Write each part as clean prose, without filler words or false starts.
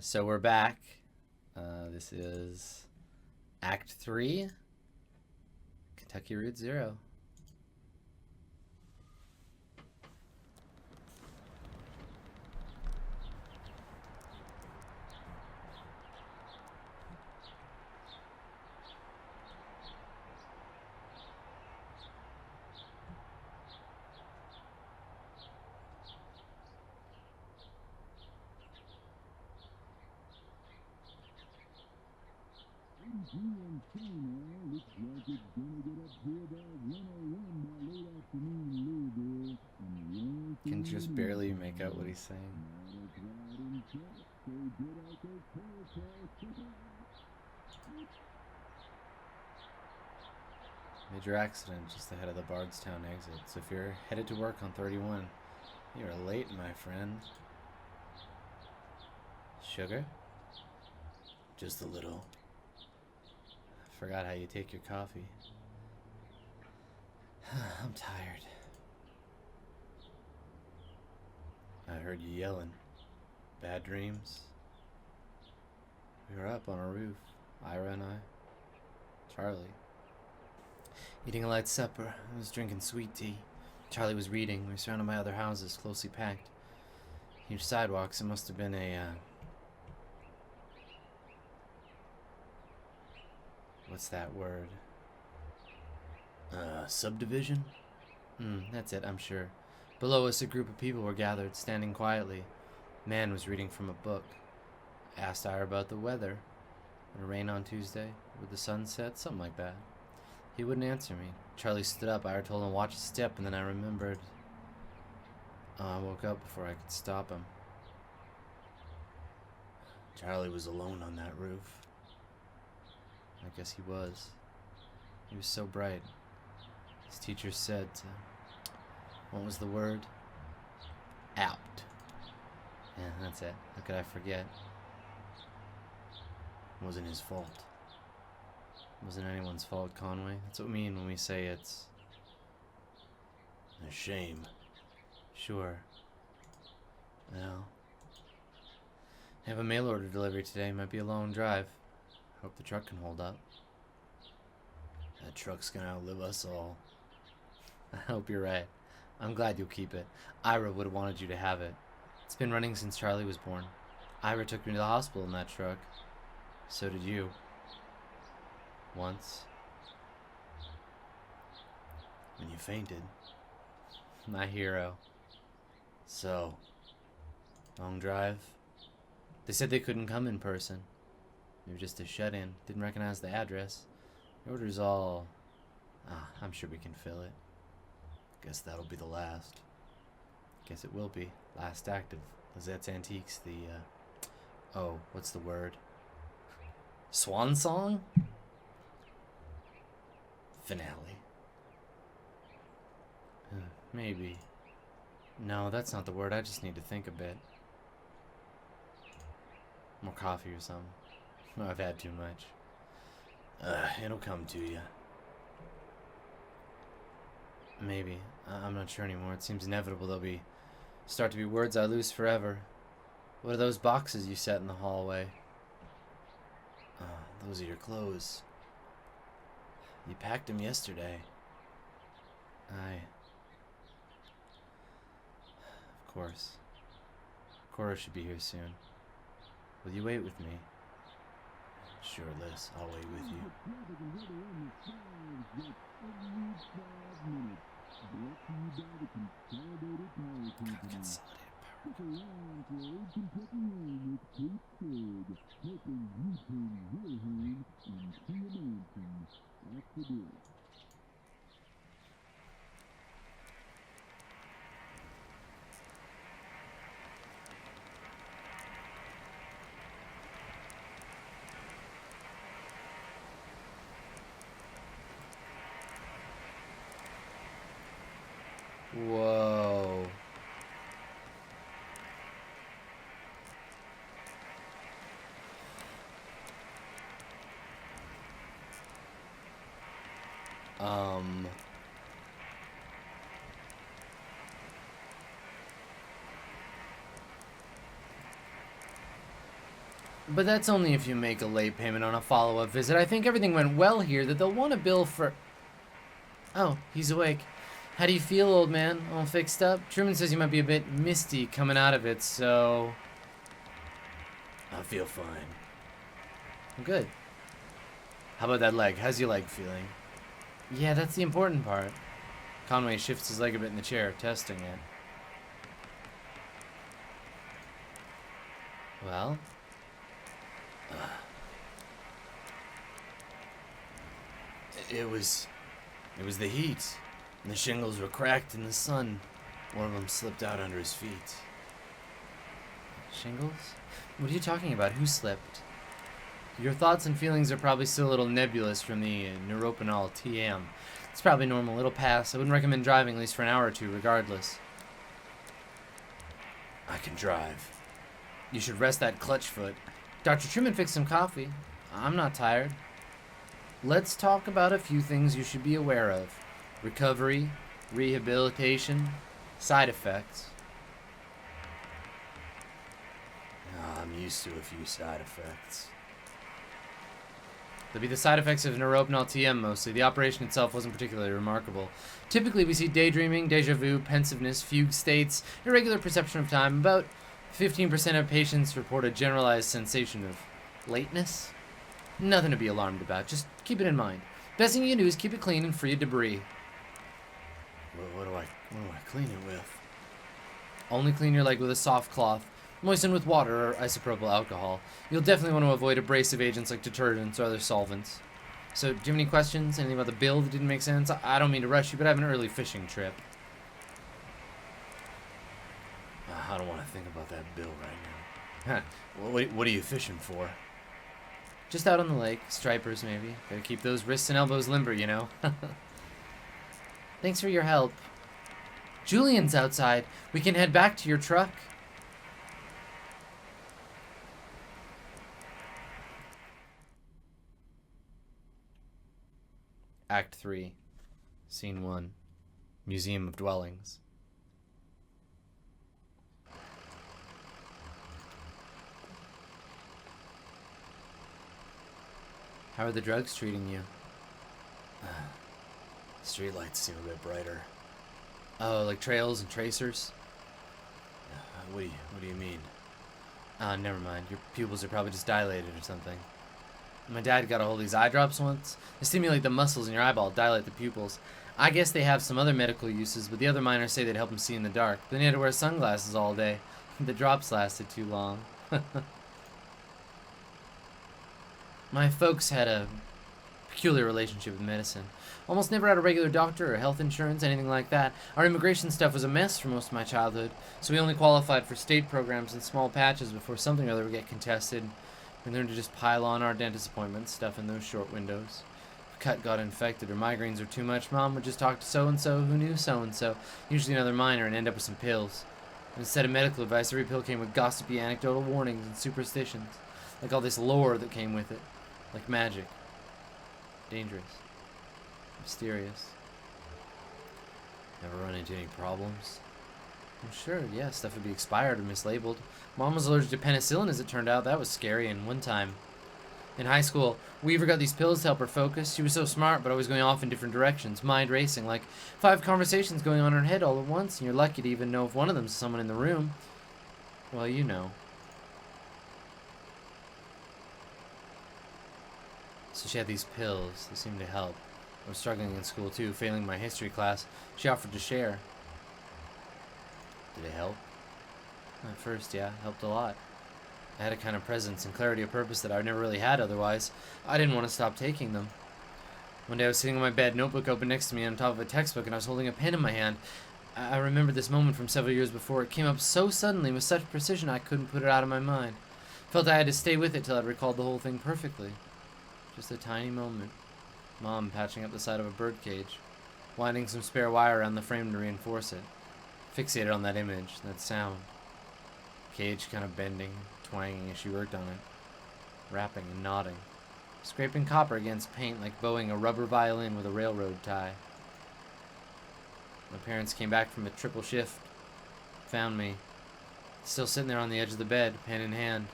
So we're back. This is Act 3, Kentucky Route Zero. Can just barely make out what he's saying. Major accident just ahead of the Bardstown exit. So if you're headed to work on 31, you're late, my friend. Sugar? Just a little. Forgot how you take your coffee. I'm tired. I heard you yelling. Bad dreams? We were up on a roof, Ira and I. Charlie. Eating a light supper. I was drinking sweet tea. Charlie was reading. We were surrounded by other houses, closely packed. Huge sidewalks. It must have been a, what's that word? Subdivision? That's it, I'm sure. Below us, a group of people were gathered, standing quietly. A man was reading from a book. I asked Ira about the weather. Would it rain on Tuesday? Would the sun set? Something like that. He wouldn't answer me. Charlie stood up. Ira told him to watch his step, and then I remembered. I woke up before I could stop him. Charlie was alone on that roof. I guess he was. He was so bright. His teacher said, what was the word? Apt. Yeah, that's it. How could I forget? It wasn't his fault. It wasn't anyone's fault, Conway. That's what we mean when we say it's a shame. Sure. Well, I have a mail order delivery today. Might be a long drive. Hope the truck can hold up. That truck's gonna outlive us all. I hope you're right. I'm glad you'll keep it. Ira would have wanted you to have it. It's been running since Charlie was born. Ira took me to the hospital in that truck. So did you. Once. When you fainted. My hero. So, long drive? They said they couldn't come in person. They were just a shut-in. Didn't recognize the address. The order's all... I'm sure we can fill it. Guess that'll be the last. Guess it will be. Last act of Lizette's Antiques. The, what's the word? Swan song? Finale. Maybe. No, that's not the word. I just need to think a bit. More coffee or something. I've had too much. It'll come to you. Maybe. I'm not sure anymore. It seems inevitable there'll start to be words I lose forever. What are those boxes you set in the hallway? Those are your clothes. You packed them yesterday. Of course. Cora should be here soon. Will you wait with me? Sure, Liz. I'll wait with you. Whoa. But that's only if you make a late payment on a follow-up visit. I think everything went well here, that they'll want a bill for... Oh, he's awake. How do you feel, old man? All fixed up? Truman says you might be a bit misty coming out of it, so... I feel fine. Good. How about that leg? How's your leg feeling? Yeah, that's the important part. Conway shifts his leg a bit in the chair, testing it. Well... It was the heat. And the shingles were cracked in the sun. One of them slipped out under his feet. Shingles? What are you talking about? Who slipped? Your thoughts and feelings are probably still a little nebulous from the neuropenol TM. It's probably normal. It'll pass. I wouldn't recommend driving at least for an hour or two, regardless. I can drive. You should rest that clutch foot. Dr. Truman fixed some coffee. I'm not tired. Let's talk about a few things you should be aware of. Recovery, rehabilitation, side effects. Oh, I'm used to a few side effects. They'll be the side effects of neuropenol TM mostly. The operation itself wasn't particularly remarkable. Typically, we see daydreaming, deja vu, pensiveness, fugue states, irregular perception of time. About 15% of patients report a generalized sensation of lateness. Nothing to be alarmed about. Just keep it in mind. Best thing you can do is keep it clean and free of debris. What do I clean it with? Only clean your leg with a soft cloth. Moisten with water or isopropyl alcohol. You'll definitely want to avoid abrasive agents like detergents or other solvents. So, do you have any questions? Anything about the bill that didn't make sense? I don't mean to rush you, but I have an early fishing trip. I don't want to think about that bill right now. What are you fishing for? Just out on the lake. Stripers, maybe. Gotta keep those wrists and elbows limber, you know. Thanks for your help. Julian's outside. We can head back to your truck. Act 3, Scene 1, Museum of Dwellings. How are the drugs treating you? Streetlights seem a bit brighter. Oh, like trails and tracers? What do you mean? Never mind. Your pupils are probably just dilated or something. My dad got a hold of these eye drops once. They stimulate the muscles in your eyeball, dilate the pupils. I guess they have some other medical uses, but the other miners say they'd help him see in the dark. Then he had to wear sunglasses all day. The drops lasted too long. My folks had a peculiar relationship with medicine. Almost never had a regular doctor or health insurance, anything like that. Our immigration stuff was a mess for most of my childhood, so we only qualified for state programs in small patches before something or other would get contested. We learned to just pile on our dentist appointments, stuff in those short windows. If a cut got infected or migraines were too much, Mom would just talk to so-and-so who knew so-and-so, usually another miner, and end up with some pills. And instead of medical advice, every pill came with gossipy anecdotal warnings and superstitions, like all this lore that came with it, like magic. Dangerous. Mysterious. Never run into any problems? I'm sure, yeah, stuff would be expired or mislabeled. Mom was allergic to penicillin, as it turned out. That was scary. And one time, in high school, Weaver got these pills to help her focus. She was so smart, but always going off in different directions, mind racing, like 5 conversations going on in her head all at once, and you're lucky to even know if one of them's someone in the room. Well, you know. So she had these pills. They seemed to help. I was struggling in school, too, failing my history class. She offered to share. Did it help? At first, yeah, helped a lot. I had a kind of presence and clarity of purpose that I never really had otherwise. I didn't want to stop taking them. One day I was sitting on my bed, notebook open next to me on top of a textbook, and I was holding a pen in my hand. I remembered this moment from several years before. It came up so suddenly, with such precision, I couldn't put it out of my mind. Felt I had to stay with it till I'd recalled the whole thing perfectly. Just a tiny moment. Mom patching up the side of a birdcage, winding some spare wire around the frame to reinforce it. Fixated on that image, that sound. Cage kind of bending, twanging as she worked on it. Rapping and nodding. Scraping copper against paint like bowing a rubber violin with a railroad tie. My parents came back from a triple shift. Found me. Still sitting there on the edge of the bed, pen in hand.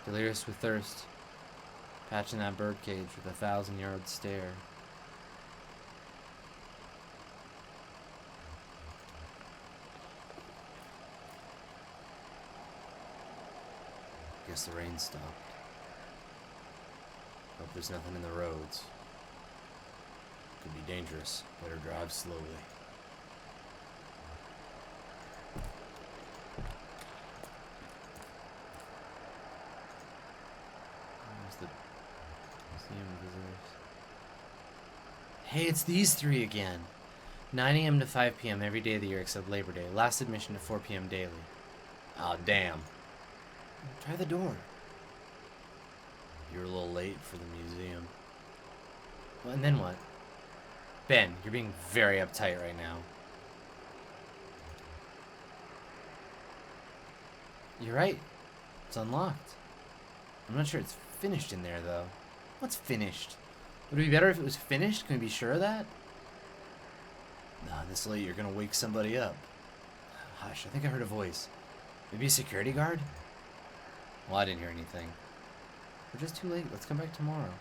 delirious with thirst, patching that birdcage with a 1,000-yard stare. Guess the rain stopped. Hope there's nothing in the roads. Could be dangerous. Better drive slowly. Where's the museum visitors? Hey, it's these three again. 9 a.m. to 5 p.m. every day of the year except Labor Day. Last admission to 4 p.m. daily. Oh, damn. Try the door. You're a little late for the museum. Well, and then what? Ben, you're being very uptight right now. You're right. It's unlocked. I'm not sure it's finished in there, though. What's finished? Would it be better if it was finished? Can we be sure of that? Nah, this late you're gonna wake somebody up. Hush, I think I heard a voice. Maybe a security guard? Well, I didn't hear anything. We're just too late. Let's come back tomorrow.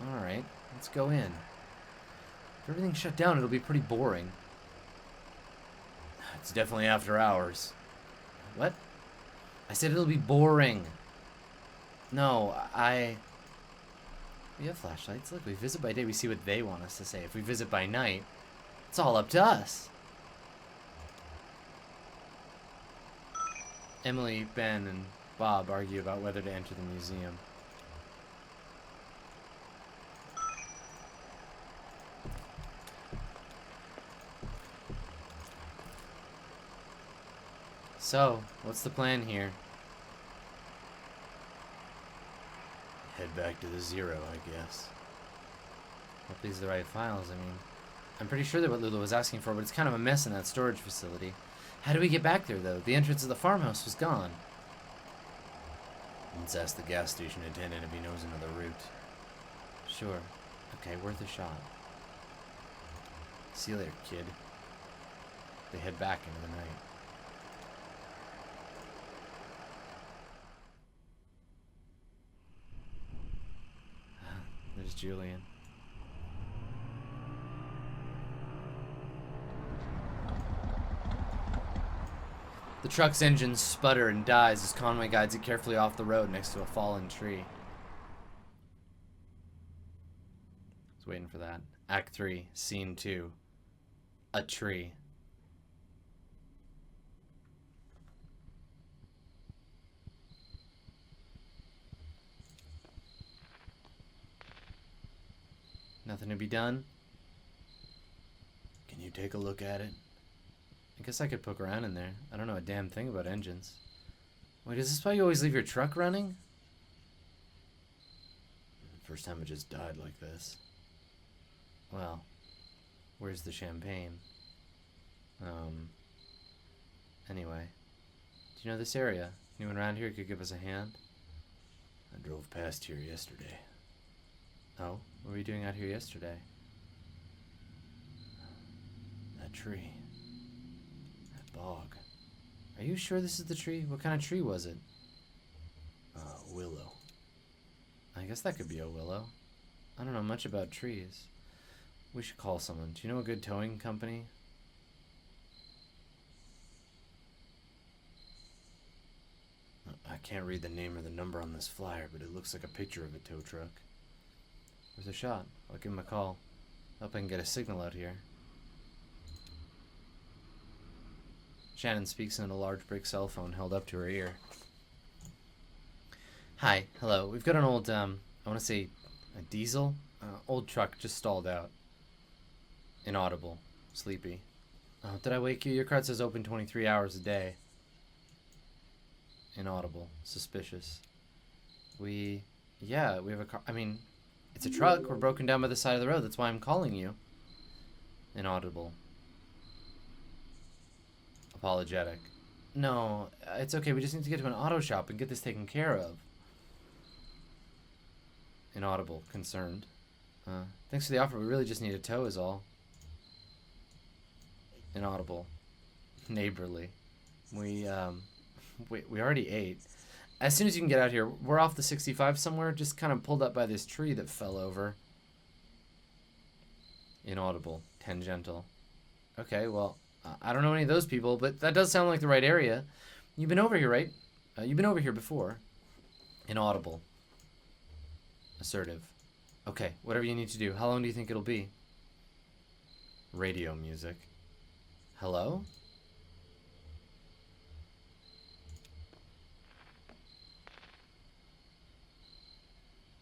Alright, let's go in. If everything's shut down, it'll be pretty boring. It's definitely after hours. What? I said it'll be boring. No, we have flashlights. Look, we visit by day, we see what they want us to say. If we visit by night, it's all up to us. Emily, Ben, and Bob argue about whether to enter the museum. So, what's the plan here? Head back to the zero, I guess. Hope these are the right files. I mean, I'm pretty sure that what Lula was asking for, but it's kind of a mess in that storage facility. How do we get back there, though? The entrance of the farmhouse was gone. Let's ask the gas station attendant if he knows another route. Sure. Okay, worth a shot. See you later, kid. They head back into the night. There's Julian. The truck's engine sputter and dies as Conway guides it carefully off the road next to a fallen tree. I was waiting for that. Act 3, Scene 2. A tree. Nothing to be done? Can you take a look at it? I guess I could poke around in there. I don't know a damn thing about engines. Wait, is this why you always leave your truck running? First time it just died like this. Well, where's the champagne? Anyway. Do you know this area? Anyone around here could give us a hand? I drove past here yesterday. Oh? What were you doing out here yesterday? That tree. That bog. Are you sure this is the tree? What kind of tree was it? Willow. I guess that could be a willow. I don't know much about trees. We should call someone. Do you know a good towing company? I can't read the name or the number on this flyer, but it looks like a picture of a tow truck. Where's a shot? I'll give him a call. Hope I can get a signal out here. Shannon speaks into a large brick cell phone held up to her ear. Hi, hello. We've got an old, I want to say a diesel? Old truck just stalled out. Inaudible. Sleepy. Oh, did I wake you? Your card says open 23 hours a day. Inaudible. Suspicious. Yeah, we have a car. I mean, it's a truck. We're broken down by the side of the road. That's why I'm calling you. Inaudible. Apologetic. No, it's okay. We just need to get to an auto shop and get this taken care of. Inaudible. Concerned. Thanks for the offer. We really just need a tow is all. Inaudible. Neighborly. we already ate. As soon as you can get out here, we're off the 65 somewhere, just kind of pulled up by this tree that fell over. Inaudible. Tangential. Okay, well, I don't know any of those people, but that does sound like the right area. You've been over here, right? You've been over here before. Inaudible. Assertive. Okay, whatever you need to do. How long do you think it'll be? Radio music. Hello?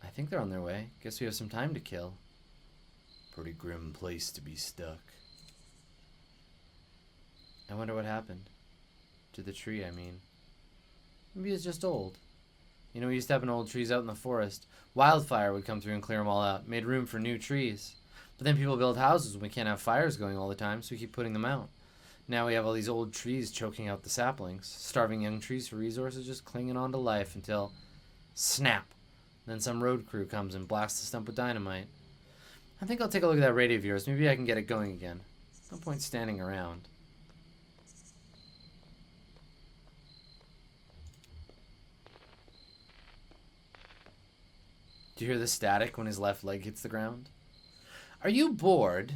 I think they're on their way. Guess we have some time to kill. Pretty grim place to be stuck. I wonder what happened. To the tree, I mean. Maybe it's just old. You know, we used to have an old trees out in the forest. Wildfire would come through and clear them all out. Made room for new trees. But then people build houses and we can't have fires going all the time, so we keep putting them out. Now we have all these old trees choking out the saplings. Starving young trees for resources, just clinging on to life until... snap! Then some road crew comes and blasts the stump with dynamite. I think I'll take a look at that radio of yours. Maybe I can get it going again. No point standing around. Do you hear the static when his left leg hits the ground? Are you bored?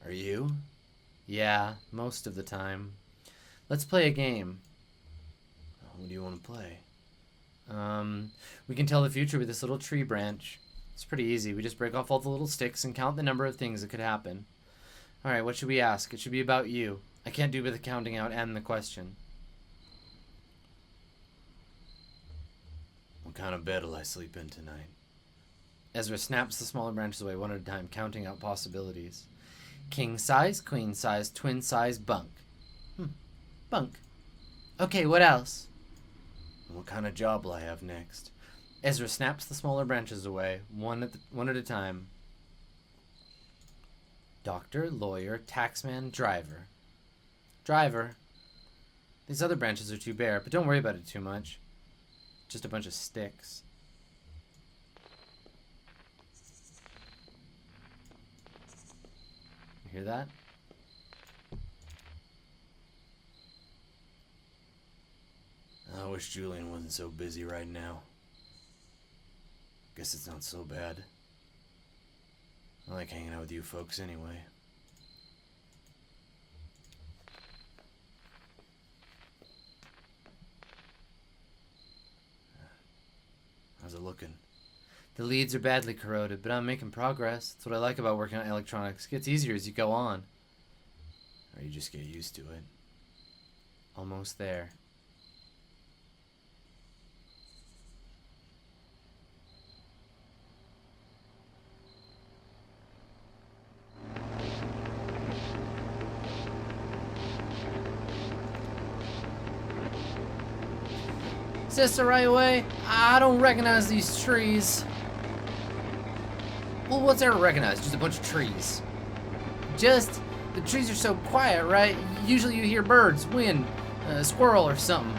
Are you? Yeah, most of the time. Let's play a game. What do you want to play? We can tell the future with this little tree branch. It's pretty easy. We just break off all the little sticks and count the number of things that could happen. Alright, what should we ask? It should be about you. I can't do with the counting out and the question. What kind of bed will I sleep in tonight? Ezra snaps the smaller branches away one at a time, counting out possibilities. King size, queen size, twin size, bunk. Bunk. Okay, what else? And what kind of job will I have next? Ezra snaps the smaller branches away, one at a time. Doctor, lawyer, taxman, driver. Driver. These other branches are too bare, but don't worry about it too much. Just a bunch of sticks. You hear that? I wish Julian wasn't so busy right now. Guess it's not so bad. I like hanging out with you folks anyway. How's it looking? The leads are badly corroded, but I'm making progress. That's what I like about working on electronics. It gets easier as you go on. Or you just get used to it. Almost there. Is this the right way? I don't recognize these trees. Well, what's there to recognize? Just a bunch of trees. Just, the trees are so quiet, right? Usually you hear birds, wind, a squirrel or something.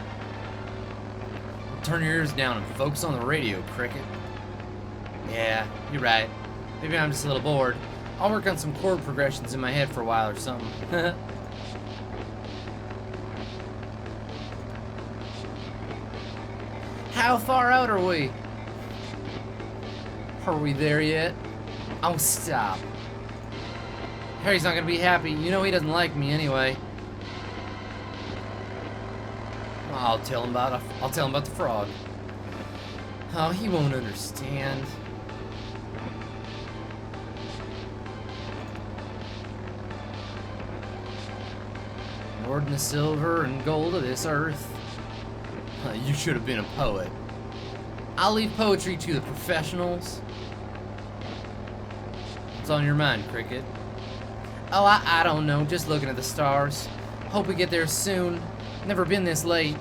Turn your ears down and focus on the radio, Cricket. Yeah, you're right. Maybe I'm just a little bored. I'll work on some chord progressions in my head for a while or something. How far out are we? Are we there yet? Oh, stop. Harry's not gonna be happy. You know he doesn't like me anyway. I'll tell him about the frog. Oh, he won't understand. More than the silver and gold of this earth. You should have been a poet. I'll leave poetry to the professionals. What's on your mind, Cricket? Oh, I don't know. Just looking at the stars. Hope we get there soon. Never been this late.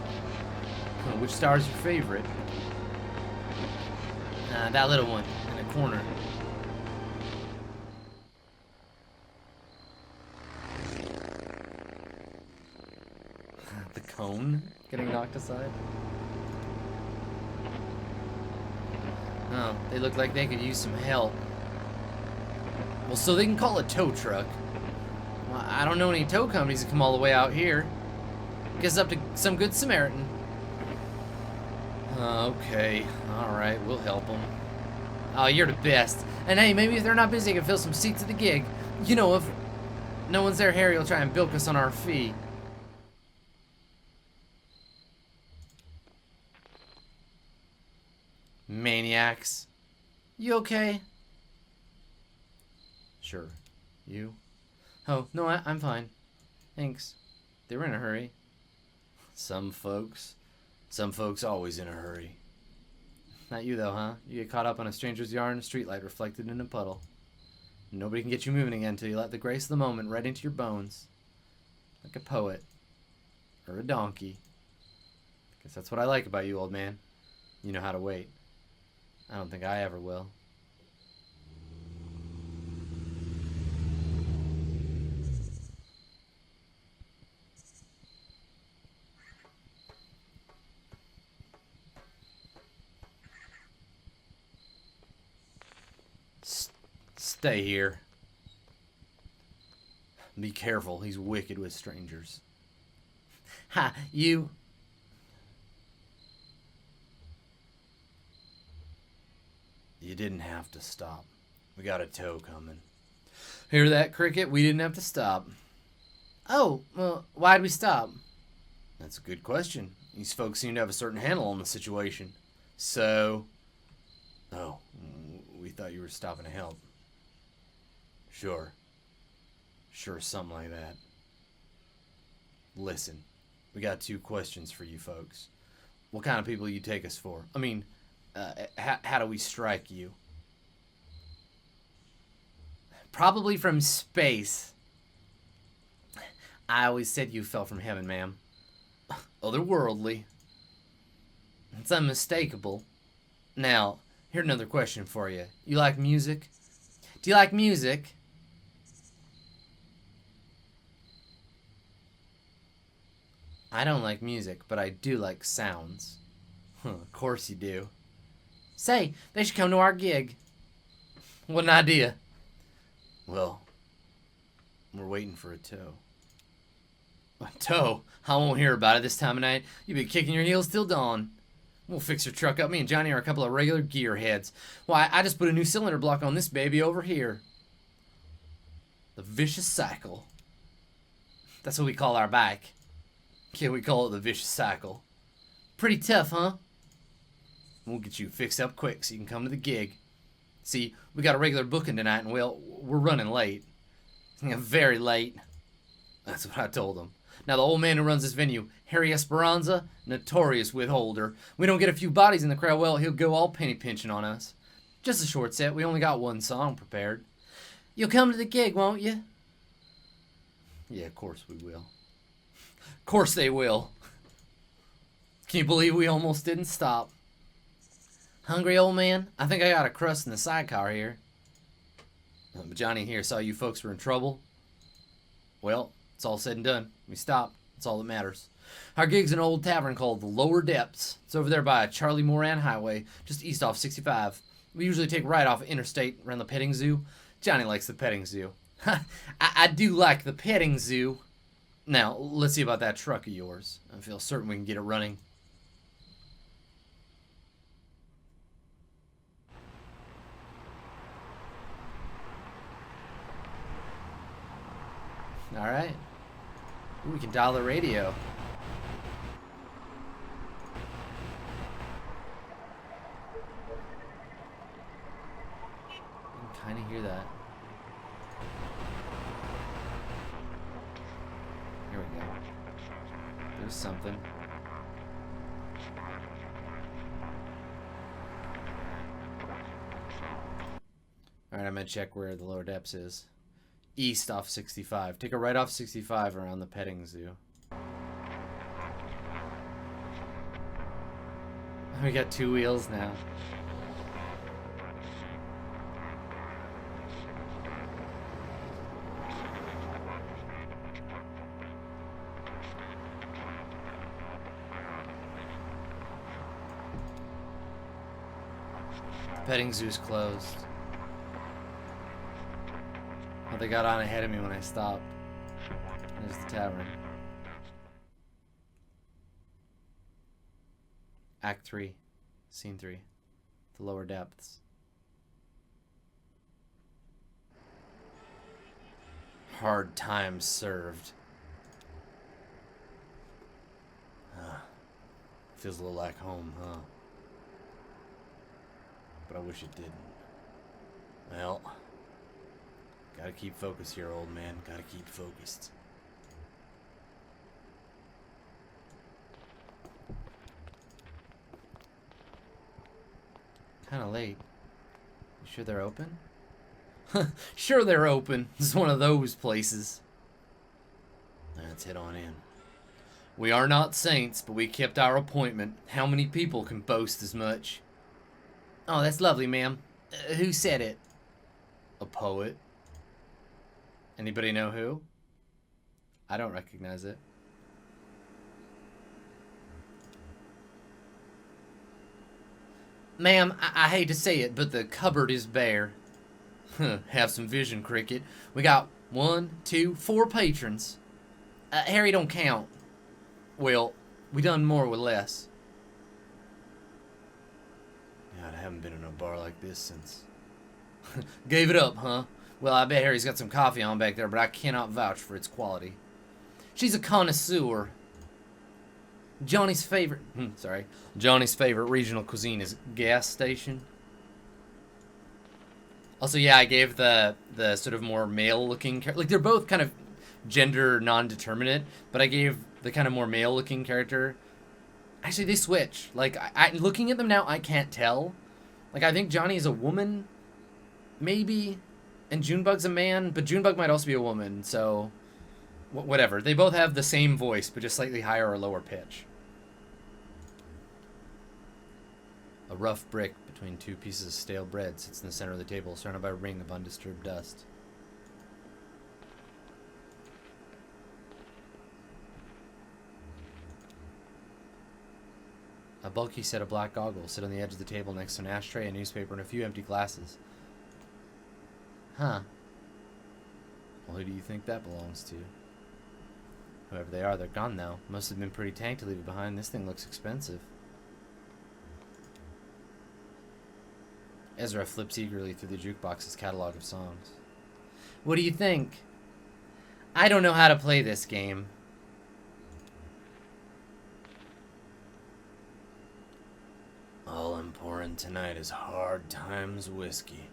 Which star's your favorite? That little one in the corner. The cone getting knocked aside. Oh, they look like they could use some help. Well, so they can call a tow truck. Well, I don't know any tow companies that come all the way out here. Guess up to some good Samaritan. Okay, alright, we'll help them. Oh, you're the best. And hey, maybe if they're not busy, I can fill some seats at the gig. You know, if no one's there, Harry will try and bilk us on our fee. Maniacs. You okay? Sure. You? Oh, no, I'm fine. Thanks. They were in a hurry. Some folks always in a hurry. Not you, though, huh? You get caught up on a stranger's yarn, a streetlight reflected in a puddle. Nobody can get you moving again until you let the grace of the moment right into your bones. Like a poet. Or a donkey. Guess that's what I like about you, old man. You know how to wait. I don't think I ever will. Stay here. Be careful, he's wicked with strangers. Ha, you. You didn't have to stop. We got a tow coming. Hear that, Cricket? We didn't have to stop. Oh, well, why'd we stop? That's a good question. These folks seem to have a certain handle on the situation. So... Oh, we thought you were stopping to help. Sure. Sure, something like that. Listen, we got 2 questions for you folks. What kind of people you take us for? I mean, how do we strike you? Probably from space. I always said you fell from heaven, ma'am. Otherworldly. It's unmistakable. Now, here's another question for you. You like music? Do you like music? I don't like music, but I do like sounds. Of course you do. Say, they should come to our gig. What an idea. Well, we're waiting for a tow. A tow? I won't hear about it this time of night. You'll be kicking your heels till dawn. We'll fix your truck up. Me and Johnny are a couple of regular gearheads. Why, I just put a new cylinder block on this baby over here. The vicious cycle. That's what we call our bike. Yeah, we call it the vicious cycle. Pretty tough, huh? We'll get you fixed up quick so you can come to the gig. See, we got a regular booking tonight, and well, we're running late. Very late. That's what I told him. Now, the old man who runs this venue, Harry Esperanza, notorious withholder. We don't get a few bodies in the crowd, well, he'll go all penny pinching on us. Just a short set. We only got 1 song prepared. You'll come to the gig, won't you? Yeah, of course we will. Of course they will. Can you believe we almost didn't stop? Hungry, old man? I think I got a crust in the sidecar here. But Johnny here saw you folks were in trouble. Well, it's all said and done. We stopped. That's all that matters. Our gig's an old tavern called the Lower Depths. It's over there by Charlie Moran Highway, just east off 65. We usually take right off Interstate around the petting zoo. Johnny likes the petting zoo. I do like the petting zoo. Now, let's see about that truck of yours. I feel certain we can get it running. Alright. We can dial the radio. I can kind of hear that. Here we go. There's something. Alright, I'm gonna check where the Lower Depths is. East off 65. Take a right off 65 around the petting zoo. We got 2 wheels now. The petting zoo's closed. Oh, they got on ahead of me when I stopped. There's the tavern. Act 3, Scene 3, The Lower Depths. Hard times served. Feels a little like home, huh? But I wish it didn't. Well, gotta keep focused here, old man. Gotta keep focused. Kinda late. You sure they're open? Sure they're open. It's one of those places. Let's head on in. We are not saints, but we kept our appointment. How many people can boast as much? Oh, that's lovely, ma'am. Who said it? A poet. Anybody know who? I don't recognize it. Ma'am, I hate to say it, but the cupboard is bare. Have some vision, Cricket. We got 1, 2, 4 patrons. Harry don't count. Well, we done more with less. God, I haven't been in a bar like this since. Gave it up, huh? Well, I bet Harry's got some coffee on back there, but I cannot vouch for its quality. She's a connoisseur. Johnny's favorite regional cuisine is gas station. Also, yeah, I gave the sort of more male-looking, like they're both kind of gender non-determinate, but I gave the kind of more male-looking character. Actually, they switch. Like, I looking at them now, I can't tell. Like, I think Johnny is a woman, maybe, and Junebug's a man, but Junebug might also be a woman, so whatever. They both have the same voice, but just slightly higher or lower pitch. A rough brick between 2 pieces of stale bread sits in the center of the table, surrounded by a ring of undisturbed dust. A bulky set of black goggles sit on the edge of the table next to an ashtray, a newspaper, and a few empty glasses. Huh. Well, who do you think that belongs to? Whoever they are, they're gone now. Must have been pretty tank to leave it behind. This thing looks expensive. Ezra flips eagerly through the jukebox's catalog of songs. What do you think? I don't know how to play this game. All I'm pouring tonight is Hard Times whiskey.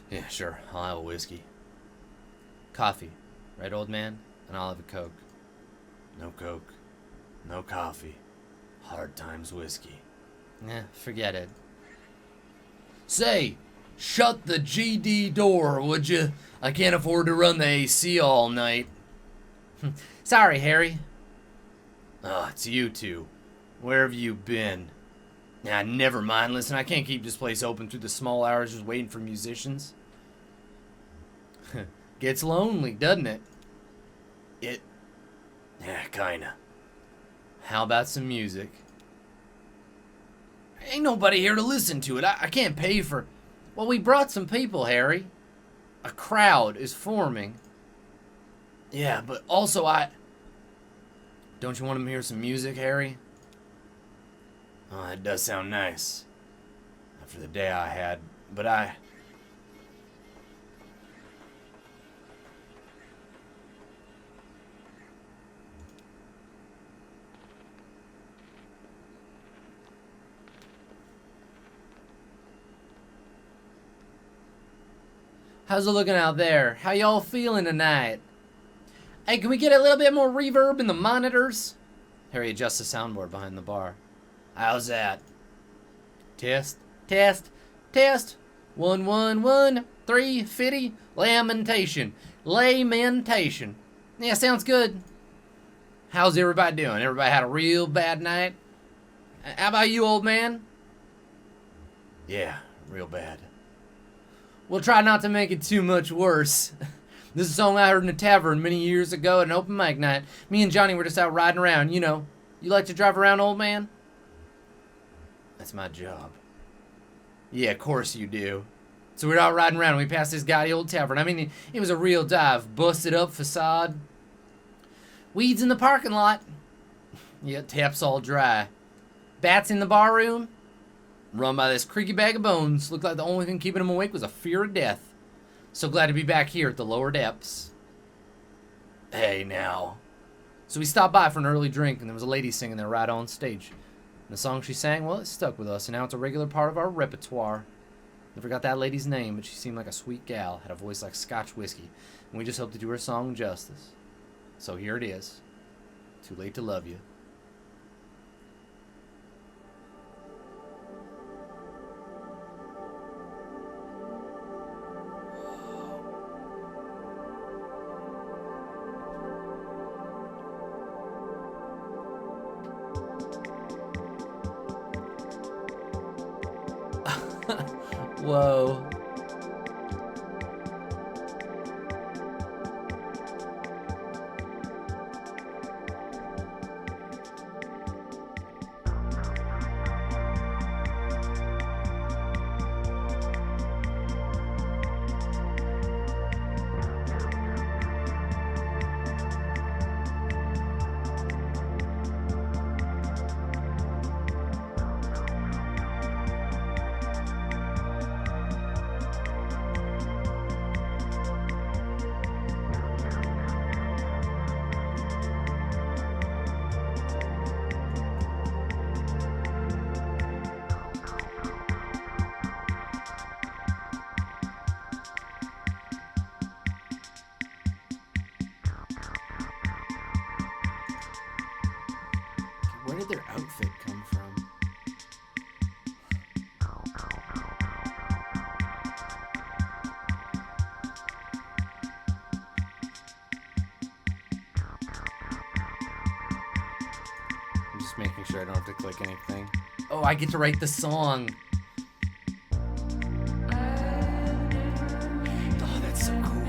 Yeah, sure, I'll have a whiskey. Coffee, right, old man? And I'll have a Coke. No Coke. No coffee. Hard Times whiskey. Forget it. Say, shut the GD door, would you? I can't afford to run the AC all night. Sorry, Harry. Oh, it's you two. Where have you been? Nah, never mind. Listen, I can't keep this place open through the small hours just waiting for musicians. Gets lonely, doesn't it? Yeah, kinda. How about some music? Ain't nobody here to listen to it. I can't pay for... Well, we brought some people, Harry. A crowd is forming. Yeah, but also Don't you want them to hear some music, Harry? Oh, that does sound nice. After the day I had, but How's it looking out there? How y'all feeling tonight? Hey, can we get a little bit more reverb in the monitors? Harry adjusts the soundboard behind the bar. How's that? Test, test, test. 1, 1, 1, 3, fitty. Lamentation. Lamentation. Yeah, sounds good. How's everybody doing? Everybody had a real bad night? How about you, old man? Yeah, real bad. We'll try not to make it too much worse. This is a song I heard in a tavern many years ago at an open mic night. Me and Johnny were just out riding around, you know. You like to drive around, old man? That's my job. Yeah, of course you do. So we're out riding around and we passed this gaudy old tavern. I mean, it was a real dive. Busted up facade. Weeds in the parking lot. Yeah, tap's all dry. Bats in the bar room? Run by this creaky bag of bones. Looked like the only thing keeping him awake was a fear of death. So glad to be back here at the lower depths. Hey, now. So we stopped by for an early drink, and there was a lady singing there right on stage. And the song she sang, well, it stuck with us, and now it's a regular part of our repertoire. Never got that lady's name, but she seemed like a sweet gal, had a voice like Scotch whiskey, and we just hope to do her song justice. So here it is. Too Late to Love You. Whoa. Where did their outfit come from? I'm just making sure I don't have to click anything. Oh, I get to write the song. Oh, that's so cool.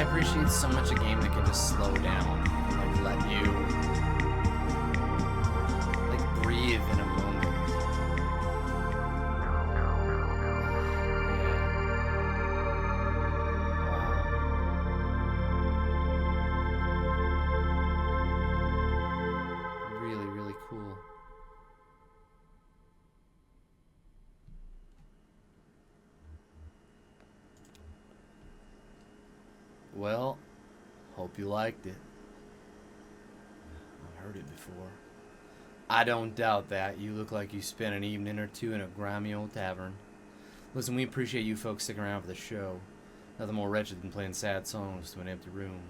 I appreciate so much a game that can just slow down and like let you like breathe in a moment. Yeah. Wow. Really, really cool. Well, hope you liked it. I've heard it before. I don't doubt that. You look like you spent an evening or two in a grimy old tavern. Listen, we appreciate you folks sticking around for the show. Nothing more wretched than playing sad songs to an empty room.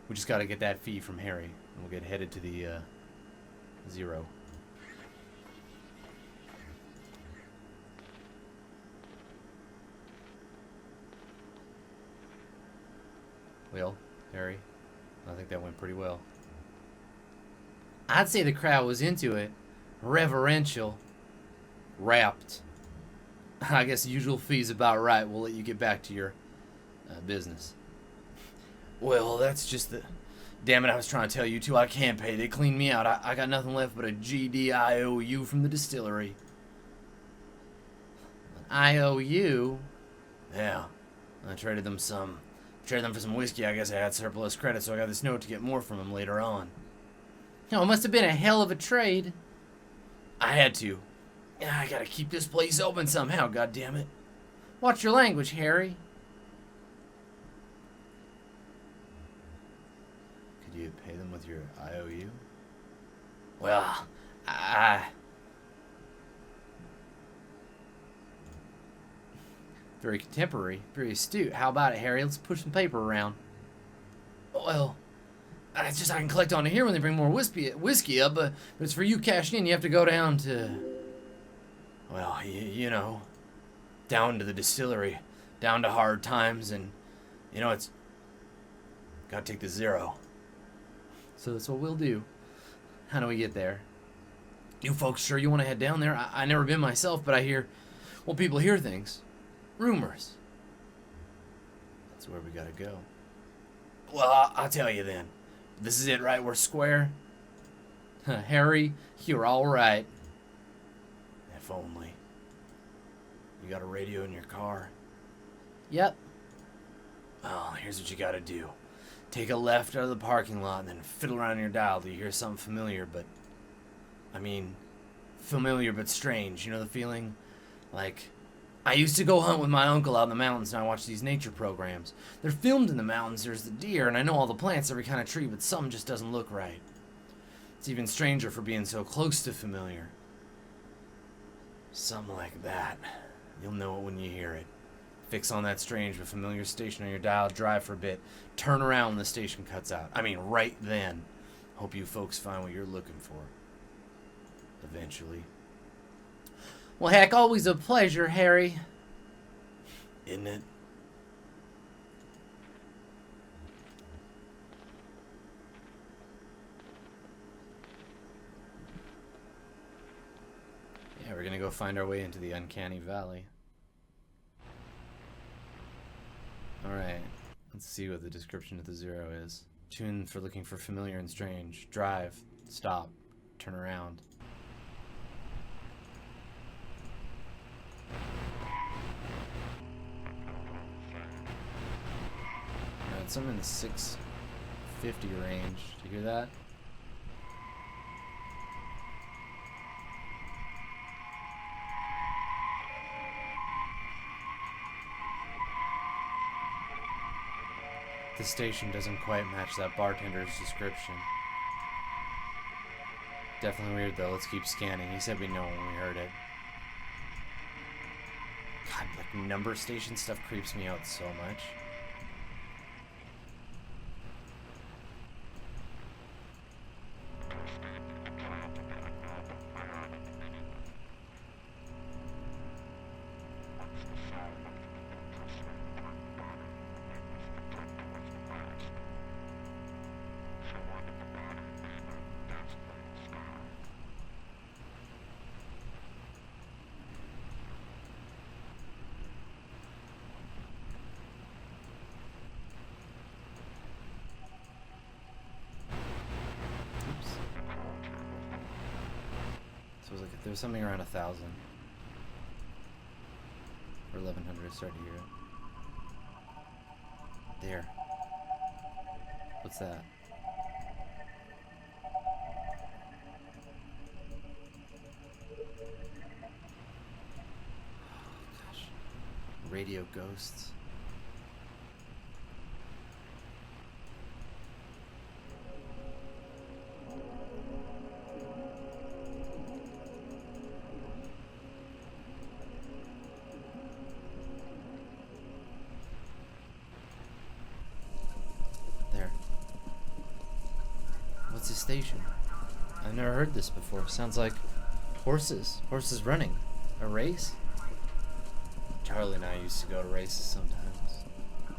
We just gotta get that fee from Harry, and we'll get headed to the, zero. Well, Harry, I think that went pretty well. I'd say the crowd was into it. Reverential. Rapt. I guess the usual fee's about right. We'll let you get back to your business. Well, that's just the... Damn it, I was trying to tell you too. I can't pay. They cleaned me out. I got nothing left but a GDIOU from the distillery. An IOU? Yeah. I traded them for some whiskey. I guess I had surplus credit, so I got this note to get more from him later on. Oh, it must have been a hell of a trade. I had to. I gotta keep this place open somehow, goddammit. Watch your language, Harry. Could you pay them with your IOU? Well, Very contemporary, very astute. How about it, Harry? Let's push some paper around. Well, it's just I can collect on here when they bring more whiskey up, but it's for you cashing in. You have to go down to, well, you know, down to the distillery, down to hard times, and, you know, it's gotta take the zero. So that's what we'll do. How do we get there? You folks sure you want to head down there? I never been myself, but I hear, well, people hear things. Rumors. That's where we gotta go. Well, I'll tell you then. This is it, right? We're square? Harry, you're all right. If only. You got a radio in your car? Yep. Well, here's what you gotta do. Take a left out of the parking lot and then fiddle around your dial till you hear something familiar, but... I mean, familiar but strange. You know the feeling? Like... I used to go hunt with my uncle out in the mountains, and I watch these nature programs. They're filmed in the mountains. There's the deer, and I know all the plants, every kind of tree, but something just doesn't look right. It's even stranger for being so close to familiar. Something like that. You'll know it when you hear it. Fix on that strange but familiar station on your dial, drive for a bit, turn around when the station cuts out. I mean, right then. Hope you folks find what you're looking for. Eventually. Well, heck, always a pleasure, Harry. Isn't it? Yeah, we're gonna go find our way into the uncanny valley. Alright, let's see what the description of the zero is. Tune for looking for familiar and strange. Drive, stop, turn around. Something in the 650 range. Do you hear that? The station doesn't quite match that bartender's description. Definitely weird though. Let's keep scanning. He said we know when we heard it. God, like number station stuff creeps me out so much. There was something around 1,000. Or 1,100, I started to hear it. There. What's that? Oh, gosh. Radio ghosts. There. What's this station? I've never heard this before. Sounds like horses. Horses running. A race? Charlie and I used to go to races sometimes.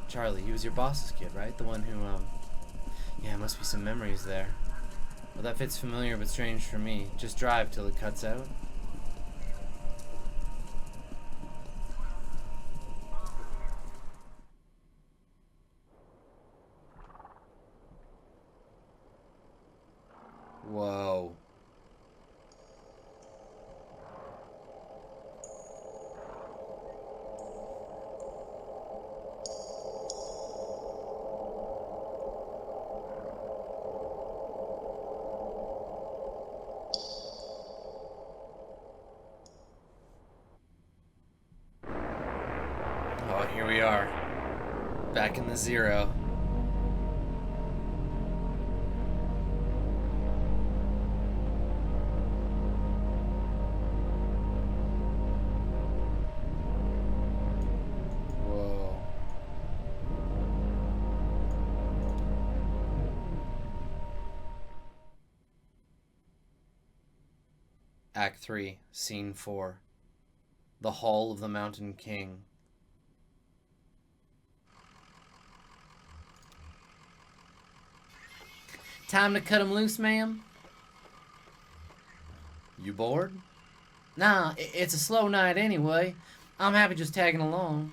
Charlie, he was your boss's kid, right? The one who, yeah, must be some memories there. Well, that fits familiar but strange for me. Just drive till it cuts out. Whoa. Oh, here we are. Back in the zero. Whoa. Act 3, Scene 4. The Hall of the Mountain King. Time to cut him loose, ma'am? You bored? Nah, it's a slow night anyway. I'm happy just tagging along.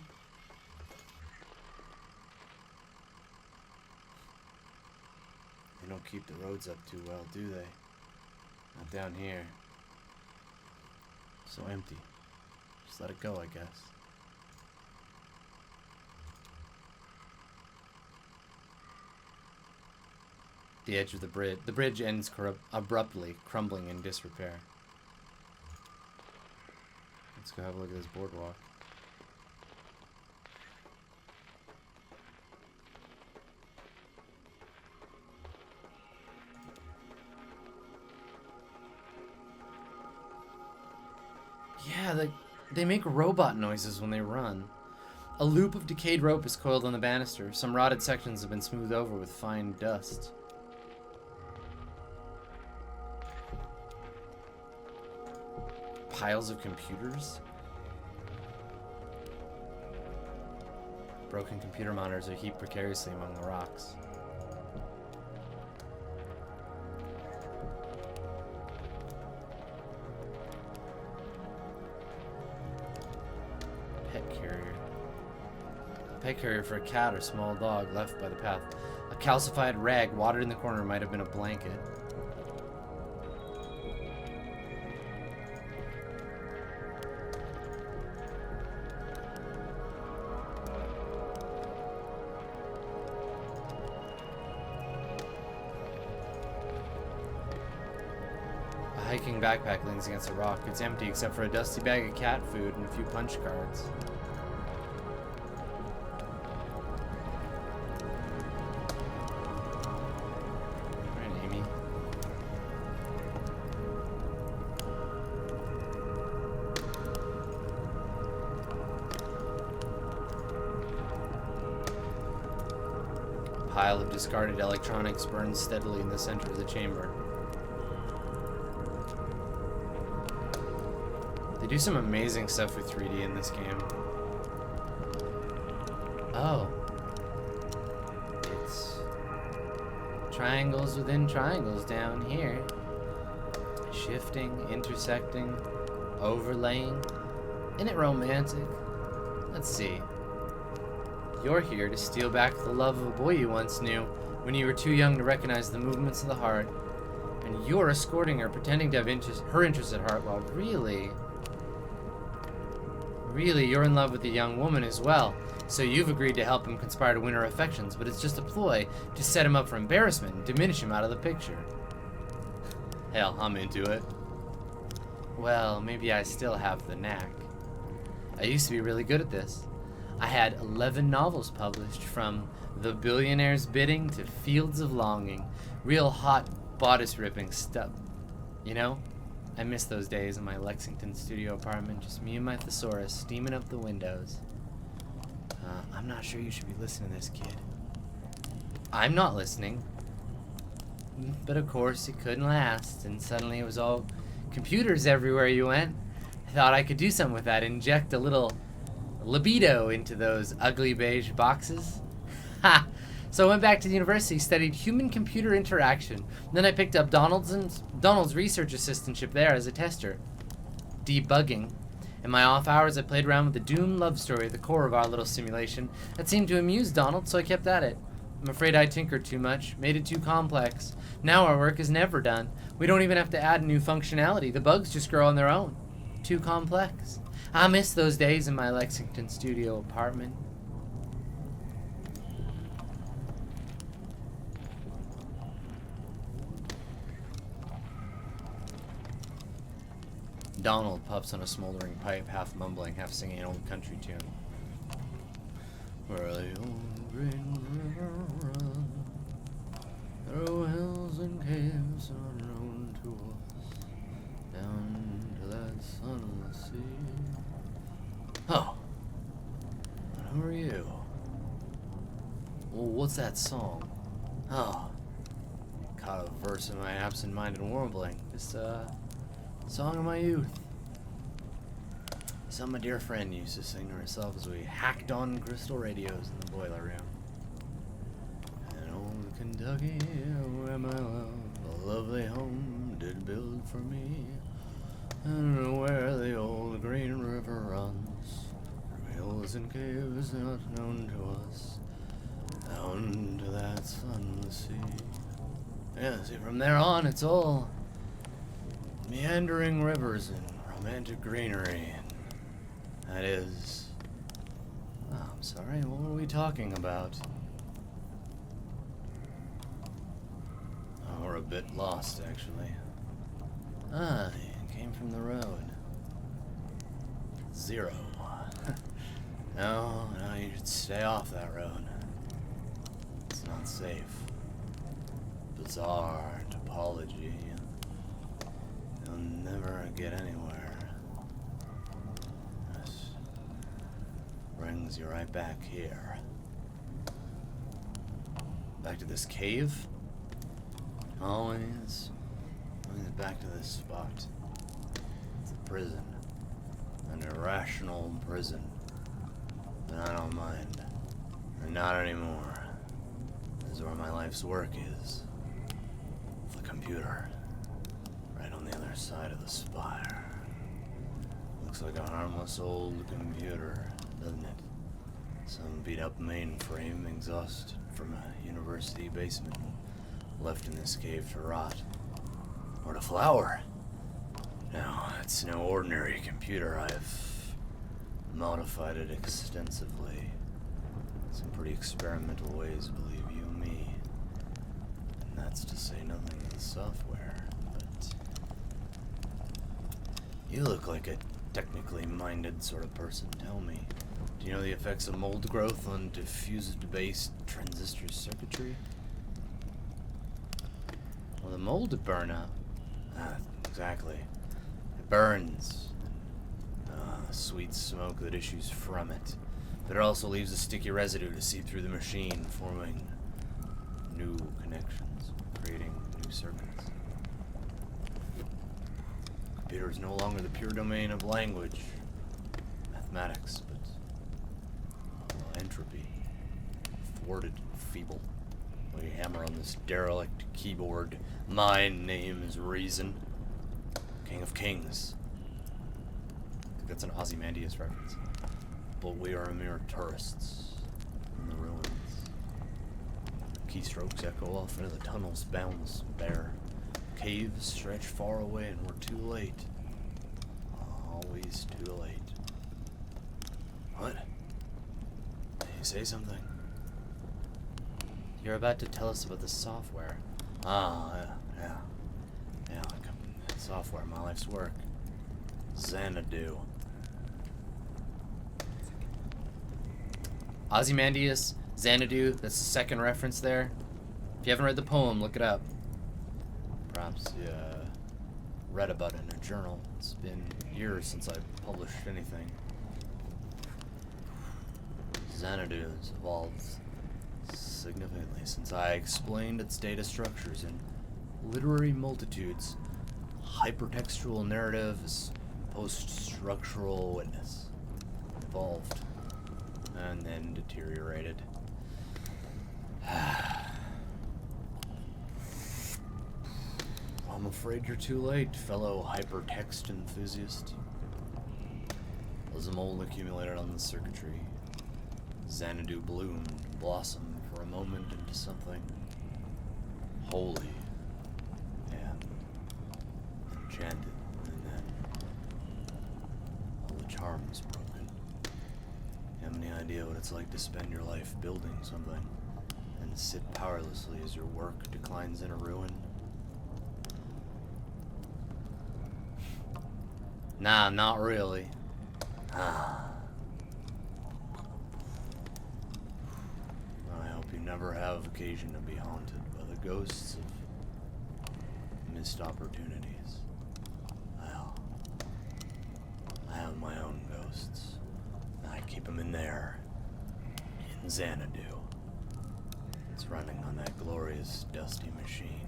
They don't keep the roads up too well, do they? Not down here. So empty. Just let it go, I guess. The edge of the bridge. The bridge ends abruptly, crumbling in disrepair. Let's go have a look at this boardwalk. Yeah, they make robot noises when they run. A loop of decayed rope is coiled on the banister. Some rotted sections have been smoothed over with fine dust. Piles of computers? Broken computer monitors are heaped precariously among the rocks. Pet carrier. A pet carrier for a cat or small dog left by the path. A calcified rag watered in the corner might have been a blanket. Hiking backpack leans against a rock. It's empty except for a dusty bag of cat food and a few punch cards. Alright, Amy. A pile of discarded electronics burns steadily in the center of the chamber. They do some amazing stuff with 3D in this game. Oh. It's triangles within triangles down here. Shifting, intersecting, overlaying. Isn't it romantic? Let's see. You're here to steal back the love of a boy you once knew when you were too young to recognize the movements of the heart, and and you're escorting her, pretending to have her interests at heart, while really, you're in love with the young woman as well. So you've agreed to help him conspire to win her affections, but it's just a ploy to set him up for embarrassment and diminish him out of the picture. Hell, I'm into it. Well, maybe I still have the knack. I used to be really good at this. I had 11 novels published, from The Billionaire's Bidding to Fields of Longing. Real hot bodice-ripping stuff. You know, I miss those days in my Lexington studio apartment, just me and my thesaurus steaming up the windows. I'm not sure you should be listening to this, kid. I'm not listening. But of course, it couldn't last, and suddenly it was all computers everywhere you went. I thought I could do something with that, inject a little libido into those ugly beige boxes. Ha! So I went back to the university, studied human-computer interaction. Then I picked up Donald's research assistantship there as a tester. Debugging. In my off hours, I played around with the doomed love story at the core of our little simulation. That seemed to amuse Donald, so I kept at it. I'm afraid I tinkered too much, made it too complex. Now our work is never done. We don't even have to add new functionality. The bugs just grow on their own. Too complex. I miss those days in my Lexington studio apartment. Donald puffs on a smoldering pipe, half mumbling, half singing an old country tune. Where the old green river runs, through hills and caves unknown to us, down to that sunless sea. Oh, who are you? Well, what's that song? Oh, caught a verse in my absent-minded warbling. Just song of my youth. Some my dear friend used to sing to herself as we hacked on crystal radios in the boiler room. And old Kentucky, where my love, a lovely home did build for me, and where the old green river runs, through hills and caves not known to us, down to that sunless sea. Yeah, see, from there on, it's all meandering rivers and romantic greenery. That is... Oh, I'm sorry, what were we talking about? Oh, we're a bit lost, actually. Ah, it came from the road. 0. No, you should stay off that road. It's not safe. Bizarre topology. You'll never get anywhere. This brings you right back here. Back to this cave? Always back to this spot. It's a prison. An irrational prison. And I don't mind. And not anymore. This is where my life's work is. The computer. Right on the other side of the spire. Looks like a harmless old computer, doesn't it? Some beat-up mainframe exhausted from a university basement, left in this cave to rot. Or to flower. No, it's no ordinary computer. I've modified it extensively. Some pretty experimental ways, believe you me. And that's to say nothing of the software. But you look like a technically minded sort of person. Tell me, do you know the effects of mold growth on diffused-based transistor circuitry? Well, the mold would burn up. Exactly. It burns. Sweet smoke that issues from it. But it also leaves a sticky residue to seep through the machine, forming new connections, creating new circuits. Computer is no longer the pure domain of language, mathematics, but entropy, thwarted, feeble. We hammer on this derelict keyboard. My name is Reason, King of Kings. I think that's an Ozymandias reference. But we are mere tourists in the ruins. Keystrokes echo off into the tunnel's boundless bare caves stretch far away and we're too late. Always too late. What? Did you say something? You're about to tell us about the software. Yeah, like software, my life's work. Xanadu. Ozymandias, Xanadu, that's the second reference there. If you haven't read the poem, look it up. Perhaps you read about it in a journal. It's been years since I published anything. Xanadu has evolved significantly since I explained its data structures in literary multitudes. Hypertextual narrative is post-structural witness. Evolved. And then deteriorated. I'm afraid you're too late, fellow hypertext enthusiast. As a mold accumulated on the circuitry, Xanadu bloomed and blossomed for a moment into something holy and enchanted, and then all the charm was broken. You have any idea what it's like to spend your life building something and sit powerlessly as your work declines into ruin? Nah, not really. I hope you never have occasion to be haunted by the ghosts of missed opportunities. Well, I have my own ghosts. I keep them in there, in Xanadu. It's running on that glorious dusty machine.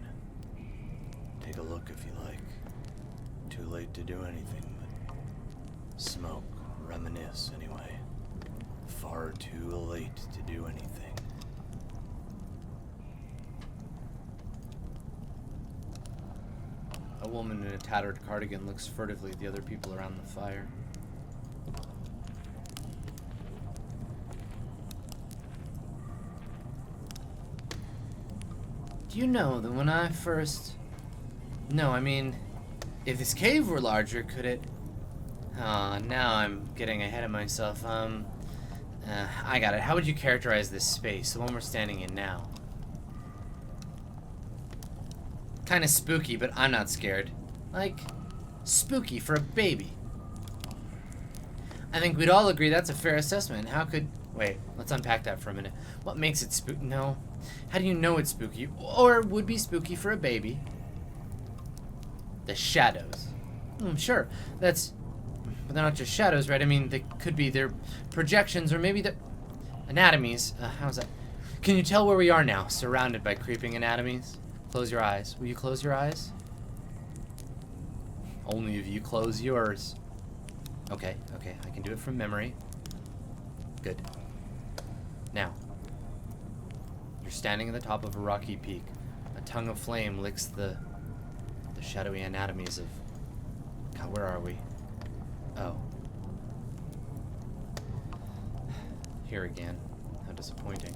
Take a look if you like. Too late to do anything but smoke, reminisce anyway. Far too late to do anything. A woman in a tattered cardigan looks furtively at the other people around the fire. Do you know that when I first... No, I mean, if this cave were larger, could it... now I'm getting ahead of myself. I got it. How would you characterize this space, the one we're standing in now? Kind of spooky, but I'm not scared. Like, spooky for a baby. I think we'd all agree that's a fair assessment. How could... Wait, let's unpack that for a minute. What makes it spooky? No. How do you know it's spooky? Or would be spooky for a baby? The shadows. Sure, that's... But they're not just shadows, right? I mean, they could be their projections, or maybe their... Anatomies. How's that? Can you tell where we are now, surrounded by creeping anatomies? Close your eyes. Will you close your eyes? Only if you close yours. Okay, I can do it from memory. Good. Now, you're standing at the top of a rocky peak. A tongue of flame licks the shadowy anatomies of... God, where are we? Oh. Here again. How disappointing.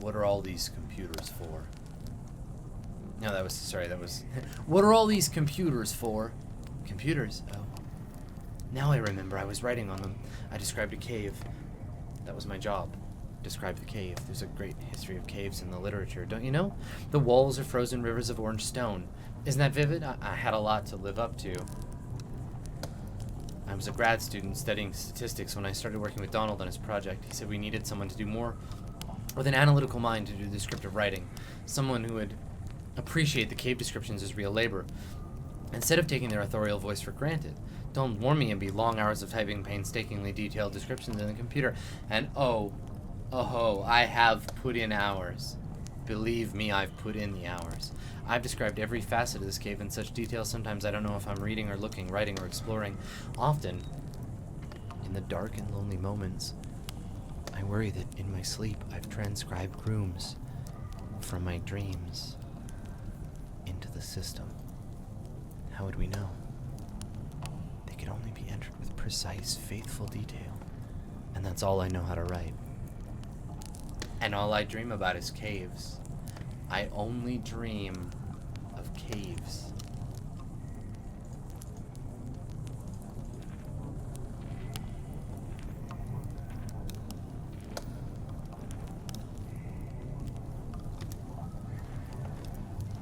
What are all these computers for? No, that was... What are all these computers for? Computers? Oh. Now I remember, I was writing on them. I described a cave. That was my job. Describe the cave. There's a great history of caves in the literature, don't you know? The walls are frozen rivers of orange stone. Isn't that vivid? I had a lot to live up to. I was a grad student studying statistics when I started working with Donald on his project. He said we needed someone to do more with an analytical mind to do descriptive writing. Someone who would appreciate the cave descriptions as real labor, instead of taking their authorial voice for granted. Don't warn me, it'd be long hours of typing painstakingly detailed descriptions in the computer. And I have put in hours. Believe me, I've put in the hours. I've described every facet of this cave in such detail, sometimes I don't know if I'm reading or looking, writing or exploring. Often, in the dark and lonely moments, I worry that in my sleep I've transcribed rooms from my dreams into the system. How would we know? They could only be entered with precise, faithful detail. And that's all I know how to write. And all I dream about is caves. I only dream of caves.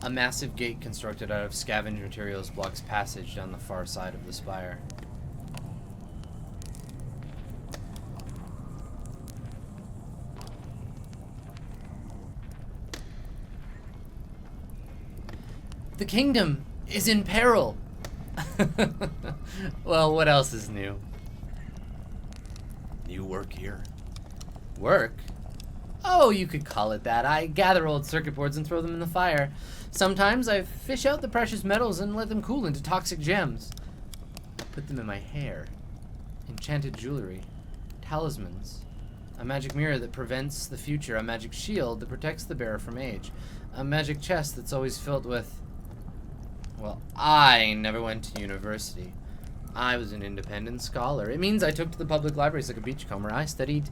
A massive gate constructed out of scavenged materials blocks passage down the far side of the spire. The kingdom is in peril. Well, what else is new? You work here? Work? Oh, you could call it that. I gather old circuit boards and throw them in the fire. Sometimes I fish out the precious metals and let them cool into toxic gems. I put them in my hair. Enchanted jewelry. Talismans. A magic mirror that prevents the future. A magic shield that protects the bearer from age. A magic chest that's always filled with... Well, I never went to university. I was an independent scholar. It means I took to the public libraries like a beachcomber. I studied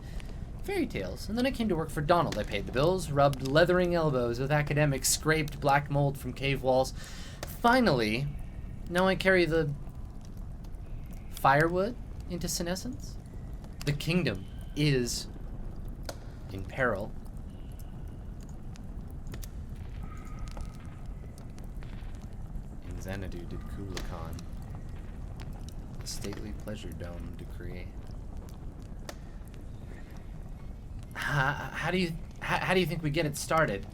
fairy tales, and then I came to work for Donald. I paid the bills, rubbed leathering elbows with academics, scraped black mold from cave walls. Finally, now I carry the firewood into senescence. The kingdom is in peril. In Xanadu did Kukulkan a stately pleasure dome decree. How do you think we get it started?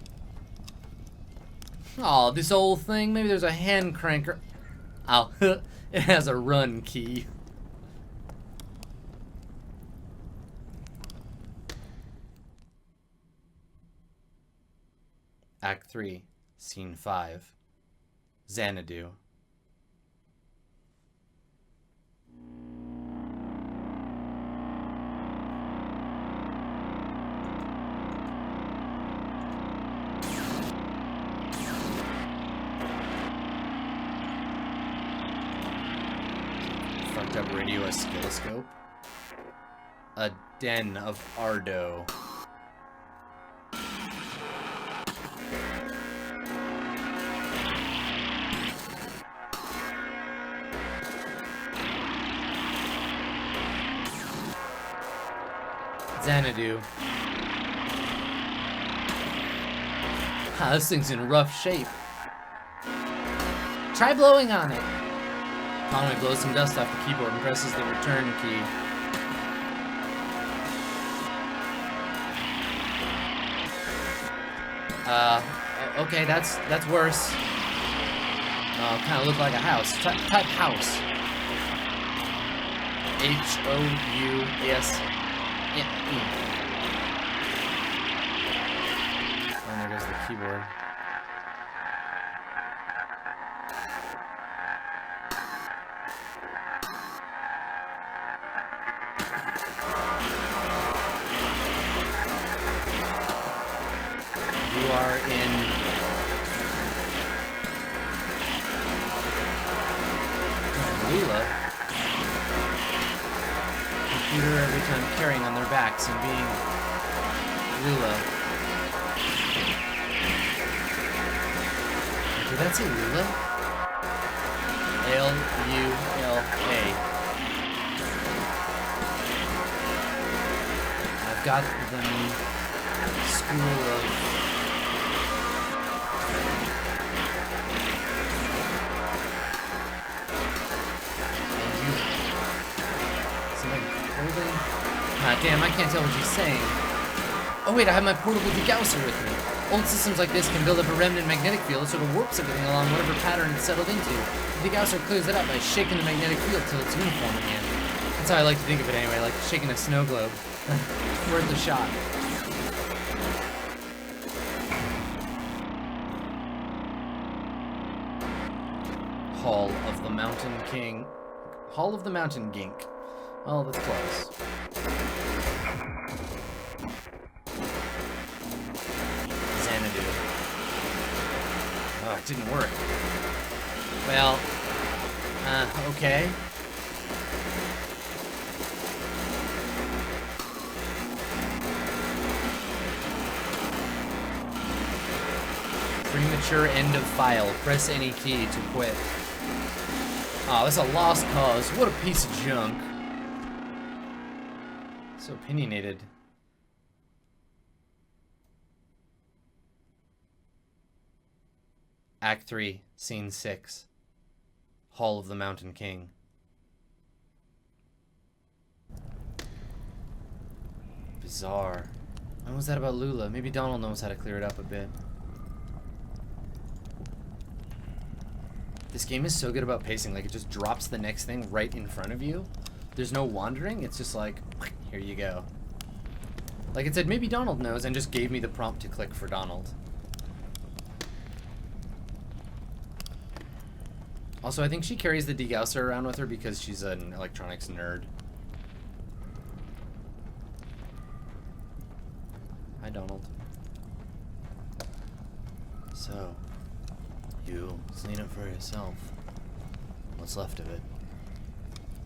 Oh, this old thing. Maybe there's a hand cranker. Oh, it has a run key. Act 3, Scene 5. Xanadu. Fucked up radio oscilloscope. A den of Ardo. Xanadu. This thing's in rough shape. Try blowing on it. Conway blows some dust off the keyboard and presses the return key. Okay, that's worse. Kind of look like a house. Type house. H-O-U-S. Yeah. And there goes the keyboard. You are in Lula. Computer every time carrying on their backs and being Lula. Did that say Lula? L-U-L-A. I've got them School of... Damn, I can't tell what she's saying. Oh wait, I have my portable degausser with me. Old systems like this can build up a remnant magnetic field, so it warps everything along whatever pattern it's settled into. The degausser clears it up by shaking the magnetic field till it's uniform again. That's how I like to think of it anyway, like shaking a snow globe. Worth a shot. Hall of the Mountain King. Hall of the Mountain Gink. Oh, that's close. Xanadu. Oh, it didn't work. Well, okay. Premature end of file. Press any key to quit. Oh, that's a lost cause. What a piece of junk. So opinionated. Act 3, Scene 6. Hall of the Mountain King. Bizarre. What was that about Lula? Maybe Donald knows how to clear it up a bit. This game is so good about pacing. Like, it just drops the next thing right in front of you. There's no wandering. It's just like, here you go. Like it said, maybe Donald knows, and just gave me the prompt to click for Donald. Also, I think she carries the degausser around with her because she's an electronics nerd. Hi, Donald. So, you seen it for yourself. What's left of it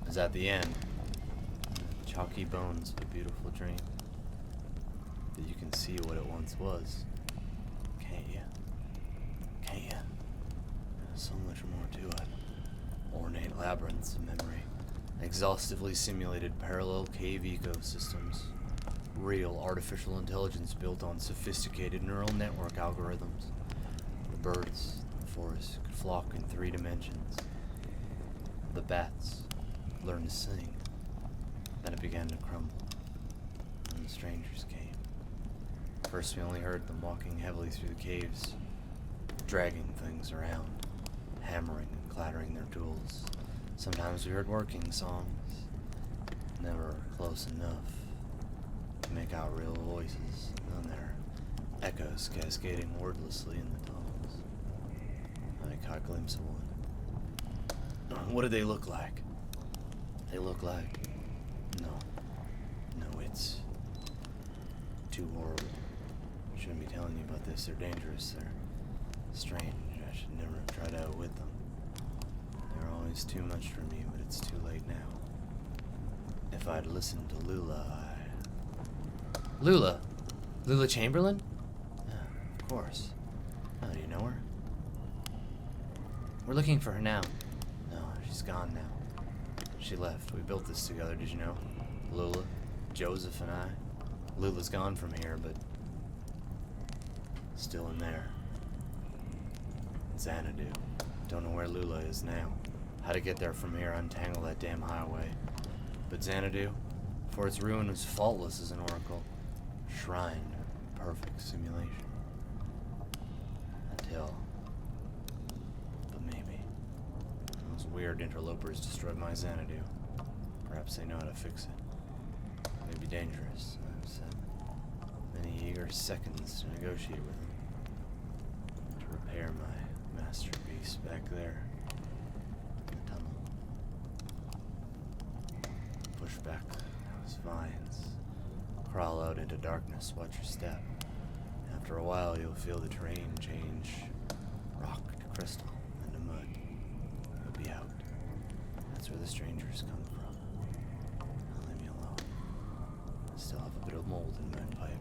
is at the end. Chalky bones of a beautiful dream. That you can see what it once was. Can't you? Can't you? There's so much more to it. Ornate labyrinths of memory. Exhaustively simulated parallel cave ecosystems. Real artificial intelligence built on sophisticated neural network algorithms. The birds in the forest could flock in 3 dimensions. The bats learned to sing. Then it began to crumble. And the strangers came. First we only heard them walking heavily through the caves, dragging things around, hammering and clattering their tools. Sometimes we heard working songs, never close enough to make out real voices, and then their echoes cascading wordlessly in the tunnels. I caught a glimpse of one. What did they look like? They look like... No, it's too horrible. I shouldn't be telling you about this. They're dangerous. They're strange. I should never have tried out with them. They're always too much for me, but it's too late now. If I'd listened to Lula, Lula? Lula Chamberlain? Yeah, of course. Oh, do you know her? We're looking for her now. No, she's gone now. She left. We built this together, did you know? Lula, Joseph, and I. Lula's gone from here, but still in there. Xanadu. Don't know where Lula is now. How to get there from here, untangle that damn highway. But Xanadu, for its ruin, was faultless as an oracle. Shrine, perfect simulation. Until... But maybe. Those weird interlopers destroyed my Xanadu. Perhaps they know how to fix it. It may be dangerous. I've said many eager seconds to negotiate with them. To repair my masterpiece back there. In the tunnel. Push back those vines. Crawl out into darkness, watch your step. After a while, you'll feel the terrain change. Rock to crystal, and to mud. You'll be out. That's where the strangers come from. Now leave me alone. I still have a bit of mold in my pipe.